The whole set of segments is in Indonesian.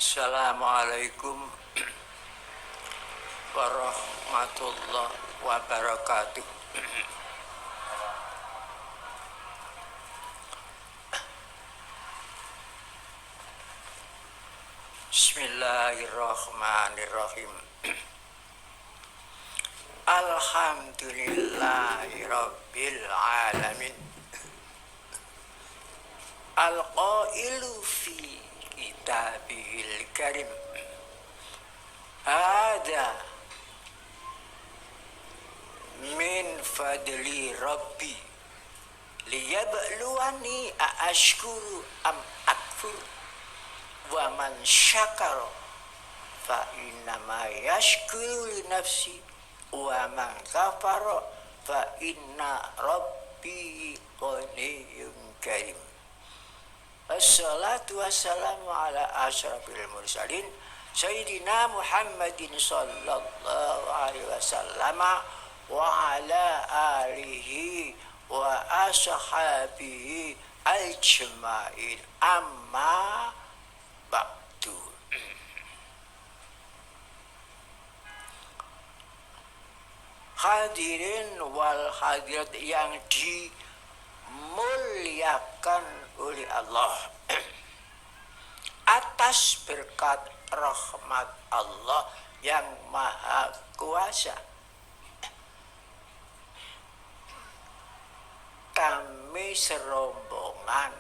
Assalamualaikum warahmatullahi wabarakatuh. Bismillahirrahmanirrahim. Alhamdulillahi rabbil alamin. Al-qailu fi kitabihil karim. Hada min fadli rabbi liyabluwani aashkuru am akfur wa man syakara fa innama yashkuru li nafsi wa man kafara fa inna rabbi ghaniyyun karim. Assalatu wassalamu ala asyrafil mursalin Sayyidina Muhammadin sallallahu alaihi wasallam wa ala alihi wa ashabihi ajma'in, amma ba'du. Hadirin wal hadirat yang dimuliakan oleh Allah, atas berkat rahmat Allah yang maha kuasa, kami serombongan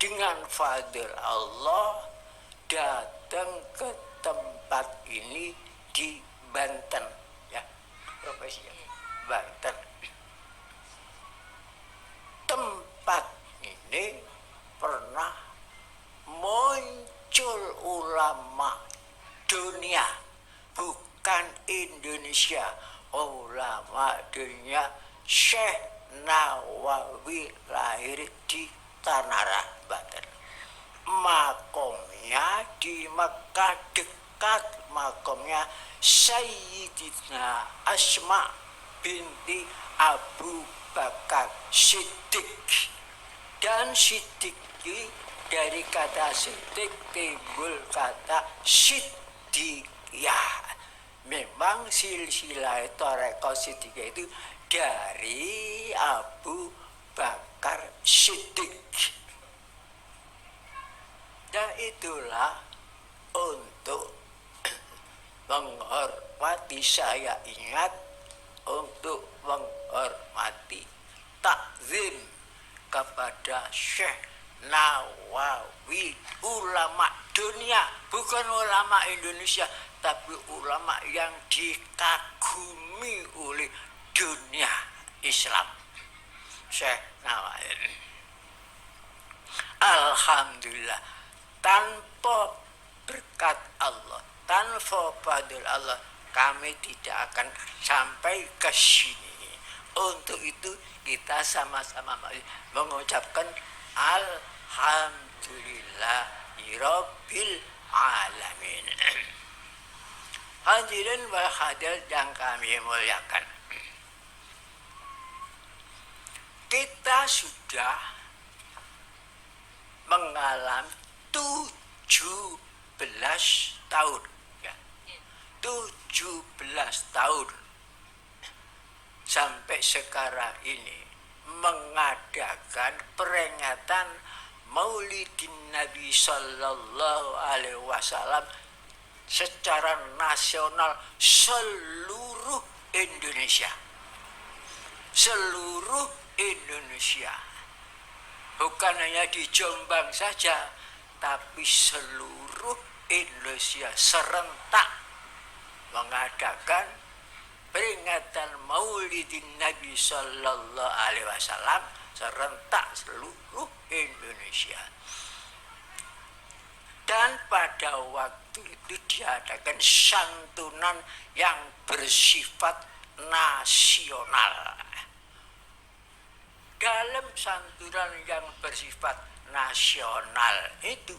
dengan fadil Allah datang ke tempat ini di Banten, ya, profesi Banten. Tempat ini pernah muncul ulama dunia, bukan Indonesia, ulama dunia. Syekh Nawawi lahir di Tanara, Banten. Makomnya di Mekah, dekat makomnya Sayyidina Asma binti Abu Bakar Siddiq. Dan Siddiq dari kata Siddiq timbul kata Siddiqiyah. Memang silsilah Thariqah Siddiqiyah itu dari Abu Bakar Siddiq. Dan itulah untuk menghormati, saya ingat, untuk menghormati takzim kepada Syekh Nawawi, ulama dunia, bukan ulama Indonesia, tapi ulama yang dikagumi oleh dunia Islam, Syekh Nawawi. Alhamdulillah, tanpa berkat Allah, tanpa fadil Allah, kami tidak akan sampai ke sini. Untuk itu kita sama-sama mengucapkan Alhamdulillahirabbil alamin. Hadirin wal hadirat yang kami muliakan, kita sudah mengalami 17 tahun, ya, 17 tahun sampai sekarang ini mengadakan peringatan Maulidin Nabi Sallallahu Alaihi Wasallam secara nasional seluruh Indonesia. Seluruh Indonesia, bukan hanya di Jombang saja, tapi seluruh Indonesia serentak mengadakan peringatan Maulidin Nabi Sallallahu Alaihi Wasallam serentak seluruh Indonesia. Dan pada waktu itu diadakan santunan yang bersifat nasional. Dalam santunan yang bersifat nasional itu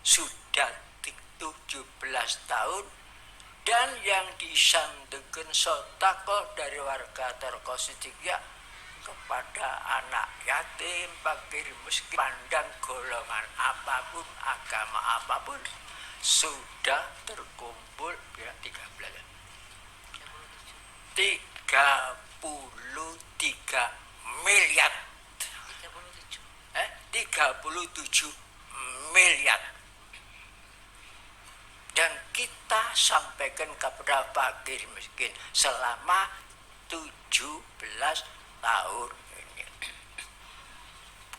sudah 17 tahun, dan yang disantukan sedekah dari warga Thariqah Siddiqiyah kepada anak yatim, fakir, miskin, pandang golongan apapun, agama apapun, sudah terkumpul ya 13 33 miliar 37 miliar. Dan kita sampaikan kepada fakir miskin selama 17 tahun ini.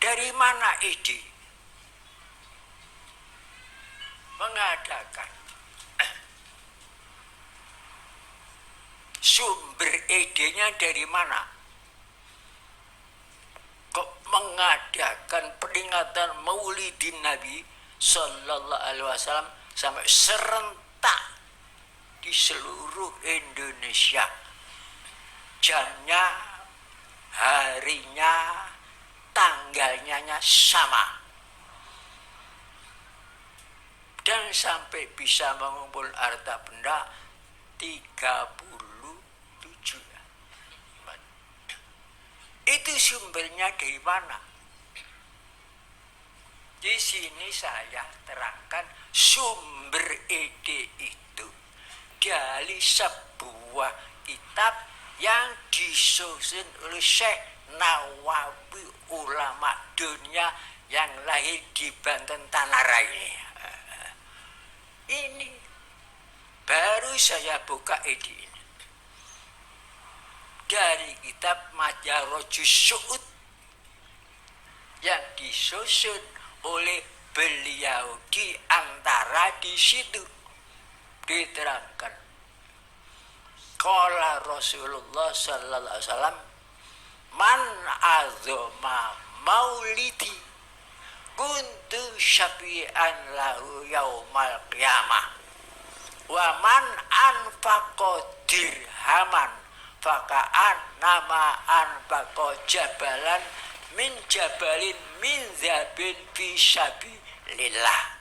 Dari mana ide mengadakan? Sumber idenya dari mana? Kok mengadakan peringatan Maulidin Nabi Sallallahu Alaihi Wasallam sampai serentak di seluruh Indonesia? Jamnya, harinya, tanggalnya sama. Dan sampai bisa mengumpul harta benda 37 ya. Itu sumbernya dari mana? Di sini saya terangkan sumber ide itu dari sebuah kitab yang disusun oleh Syekh Nawawi, ulama dunia yang lahir di Banten Tanah Raya. Ini baru saya buka ide ini dari kitab Madarajus Su'ud yang disusun oleh beliau. Di antara di situ diterangkan qala Rasulullah sallallahu alaihi wasallam man azama maulidi kuntu syafi'an lahu yaumal qiyamah wa man anfaqa dirhaman faka'an nama anfaqa jabalan min jabalin min zabin fi sabilillah.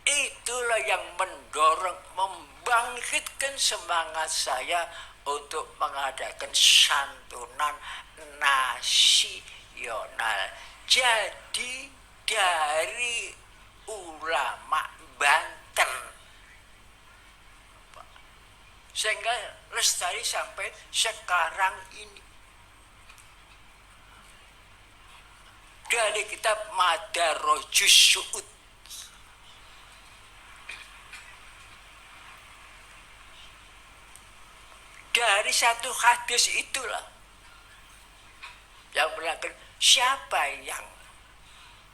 Itulah yang mendorong, membangkitkan semangat saya untuk mengadakan santunan nasional. Jadi dari ulama Banten sehingga lestari sampai sekarang ini. Dari kitab Madarajus Su'ud. Dari satu hadis itulah yang berlaku, siapa yang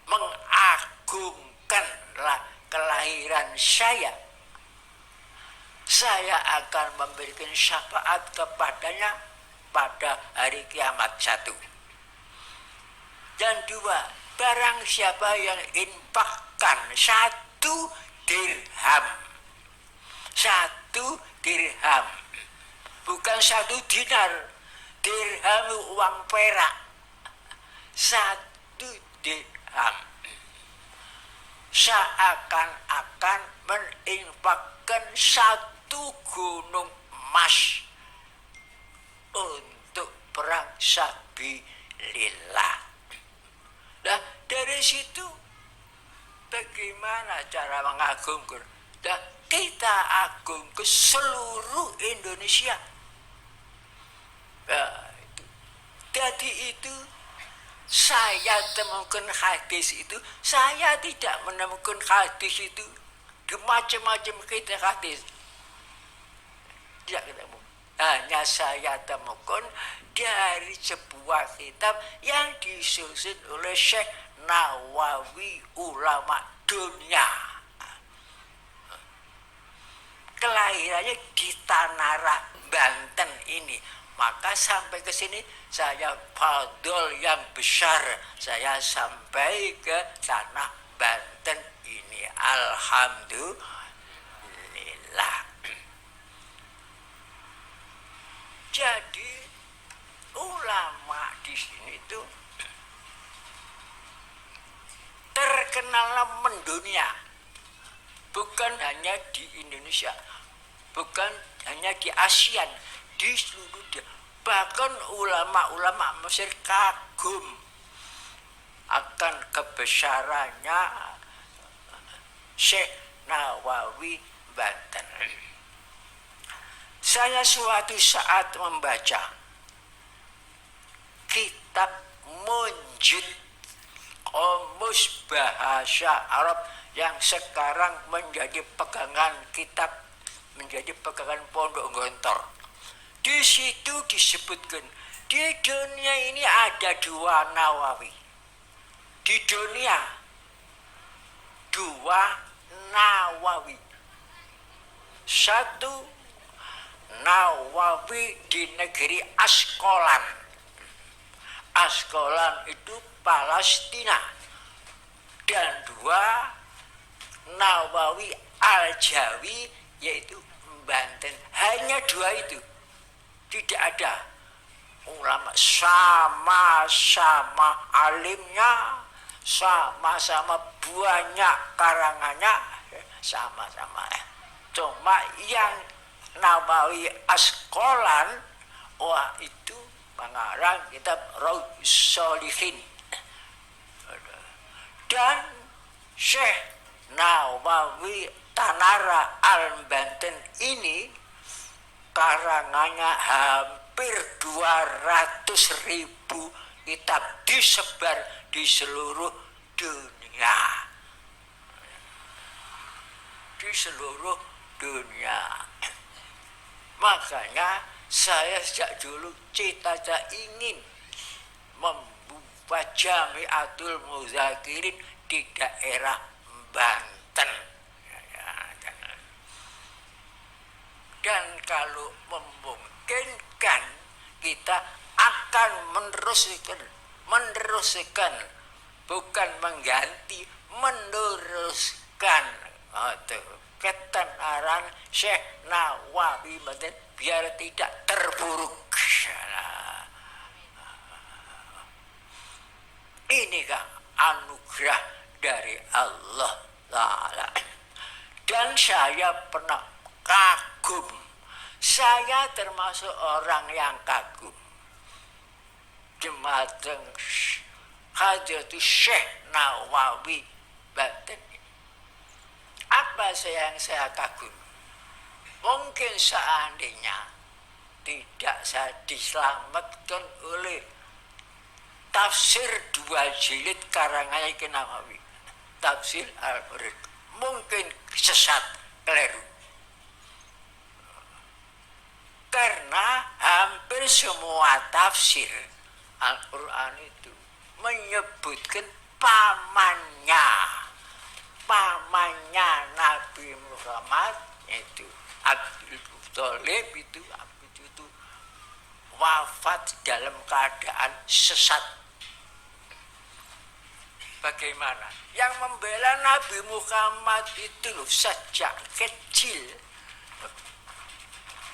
mengagungkan kelahiran saya akan memberikan syafaat kepadanya pada hari kiamat. 1. Dan 2, barang siapa yang infakkan 1 dirham, 1 dirham, bukan 1 dinar, dirham uang perak, 1 dirham, seakan-akan menginfakkan 1 gunung emas untuk perang sabilillah. Nah, dari situ bagaimana cara mengagungkan? Nah, kita agung ke seluruh Indonesia. Nah, jadi itu saya temukan hadis itu, saya tidak menemukan hadis itu di macam-macam kita hadis. Tidak ketemu. Hanya saya temukan dari sebuah kitab yang disusun oleh Syekh Nawawi, ulama dunia. Kelahirannya di Tanara, Banten ini. Maka sampai ke sini saya fadol yang besar, saya sampai ke tanah Banten ini. Alhamdulillah. Jadi ulama di sini itu terkenal mendunia, bukan hanya di Indonesia, bukan hanya di ASEAN, di seluruh dunia. Bahkan ulama-ulama Mesir kagum akan kebesarannya Syekh Nawawi Banten. Saya suatu saat membaca kitab Munjid, Komus Bahasa Arab, yang sekarang menjadi pegangan kitab, menjadi pegangan Pondok Gontor. Di situ disebutkan di dunia ini ada dua Nawawi. Di dunia dua Nawawi. Satu Nawawi di negeri Askolan. Askolan itu Palestina. Dan dua Nawawi Al-Jawi yaitu Banten. Hanya dua itu. Tidak ada ulama, sama-sama alimnya, sama-sama banyak karangannya, sama-sama. Cuma yang Nawawi Askolan, wah itu mengarang kitab Raudhus Shalihin. Dan Syekh Nawawi Tanara Al-Banten ini karangannya hampir 200.000 kitab disebar di seluruh dunia. Di seluruh dunia. Makanya saya sejak dulu cita-cita ingin membuat Jamiatul Muzakirin di daerah Banten. Dan kalau memungkinkan kita akan meneruskan, bukan mengganti, meneruskan ketenaran Syekh Nawawi Banten biar tidak terpuruk. Ini kan anugerah dari Allah Ta'ala. Dan saya pernah kagum. Saya termasuk orang yang kagum. Jemaateng Hadratus Syekh Nawawi Banten. Apa yang saya kagum? Mungkin seandainya tidak saya diselamatkan oleh tafsir 2 jilid karangannya Syekh Nawawi, tafsir Al-Murid, mungkin sesat, keliru. Karena hampir semua tafsir Al-Quran itu menyebutkan pamannya Nabi Muhammad, itu Abdul Muthalib itu wafat dalam keadaan sesat. Bagaimana? Yang membela Nabi Muhammad itu loh sejak kecil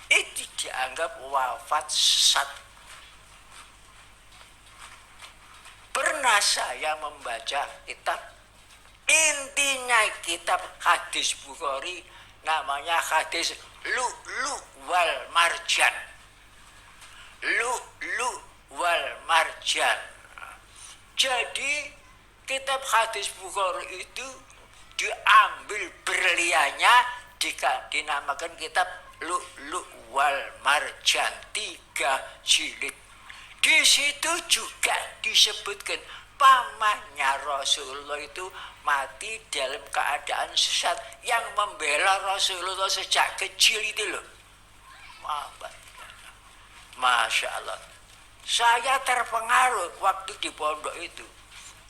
itu dianggap wafat sesat. Pernah saya membaca kitab, intinya kitab hadis Bukhari, namanya hadis Lu'lu' wal Marjan. Lu'lu' wal Marjan. Jadi kitab hadis Bukhari itu diambil berliannya, dinamakan kitab Lu'lu' wal Marjan, 3 jilid. Di situ juga disebutkan pamannya Rasulullah itu mati dalam keadaan sesat, yang membela Rasulullah sejak kecil itu loh. Masya Allah. Saya terpengaruh waktu di pondok itu.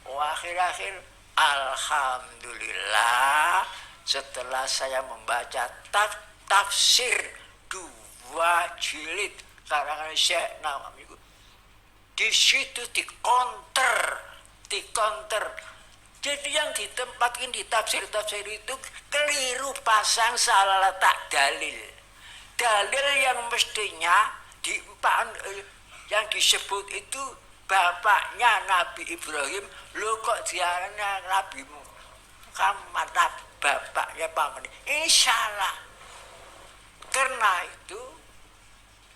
Akhir-akhir alhamdulillah setelah saya membaca tafsir 2 jilid karangan Syekh Nawawi, di situ dikonter. Jadi yang ditempatin di tafsir itu keliru, pasang salah letak dalil yang mestinya yang disebut itu bapaknya Nabi Ibrahim, lo kok diaranya Nabi Muhammad, bapaknya paman. Ini salah. Karena itu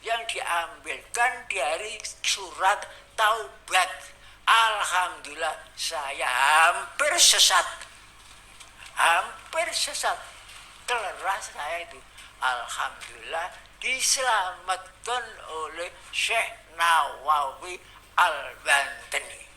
yang diambilkan dari surat Taubat. Alhamdulillah saya hampir sesat. hampir sesat. Keras saya itu. Alhamdulillah diselamatkan oleh Syekh Nawawi Al-Bantani.